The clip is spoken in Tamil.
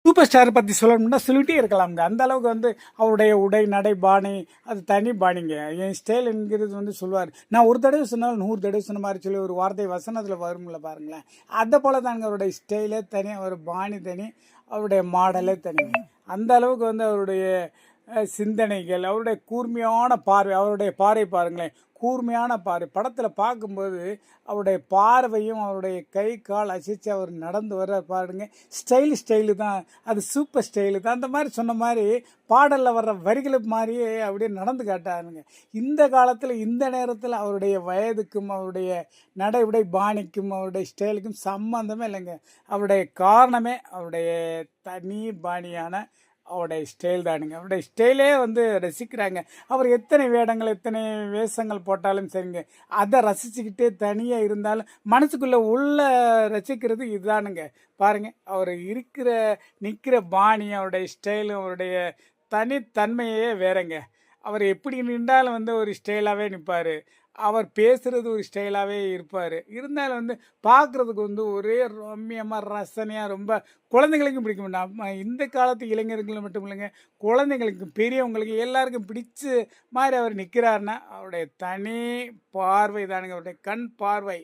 சூப்பர் ஸ்டார் பற்றி சொல்லணும்னா சொல்லிட்டே இருக்கலாம்ங்க. அந்த அளவுக்கு வந்து அவருடைய உடை, நடை, பாணி அது தனி பாணிங்க. என் ஸ்டைல் என்கிறது வந்து சொல்லுவார். நான் ஒரு தடவை சொன்னாலும் 100 தடவை சொன்ன மாதிரி சொல்லி ஒரு வார்த்தை வசனத்தில் வரும்ல பாருங்களேன். அதை போல தாங்க அவருடைய ஸ்டைலே தனி, அவர் பாணி தனி, அவருடைய மாடலே தனிங்க. அந்த அளவுக்கு வந்து அவருடைய சிந்தனைகள், அவருடைய கூர்மையான பார்வை, அவருடைய பார்வை பாருங்களேன், கூர்மையான பார்வை. படத்தில் பார்க்கும்போது அவருடைய பார்வையும் அவருடைய கை கால் அசைச்சு அவர் நடந்து வர பாருங்க, ஸ்டைலு தான், அது சூப்பர் ஸ்டைலு தான். அந்த மாதிரி சொன்ன மாதிரி பாடலில் வர்ற வரிகளை மாதிரியே அப்படியே நடந்து காட்டாருங்க. இந்த காலத்தில் இந்த நேரத்தில் அவருடைய வயதுக்கும் அவருடைய நடை உடை பாணிக்கும் அவருடைய ஸ்டைலுக்கும் சம்மந்தமே இல்லைங்க. அவருடைய காரணமே அவருடைய தனி பாணியான அவருடைய ஸ்டைல் தானுங்க. அவருடைய ஸ்டைலே வந்து ரசிக்கிறாங்க. அவர் எத்தனை வேடங்கள் எத்தனை வேஷங்கள் போட்டாலும் சரிங்க, அதை ரசிச்சுக்கிட்டே தனியாக இருந்தாலும் மனசுக்குள்ளே உள்ள ரசிக்கிறது இதுதானுங்க. பாருங்கள், அவர் இருக்கிற நிற்கிற பாணி, அவருடைய ஸ்டைலும் அவருடைய தனித்தன்மையே வேறங்க. அவர் எப்படி நின்றாலும் வந்து ஒரு ஸ்டைலாகவே நிற்பார். அவர் பேசுகிறது ஒரு ஸ்டைலாகவே இருப்பார். இருந்தாலும் வந்து பார்க்குறதுக்கு வந்து ஒரே ரம்மியமாக ரசனையாக ரொம்ப குழந்தைங்களுக்கும் பிடிக்கும். நம்ம இந்த காலத்து இளைஞர்கள் மட்டும் இல்லைங்க, குழந்தைங்களுக்கு பெரியவங்களுக்கு எல்லாருக்கும் பிடிச்ச மாதிரி அவர் நிற்கிறாருன்னா அவருடைய தனி பார்வை தானுங்க, அவருடைய கண் பார்வை.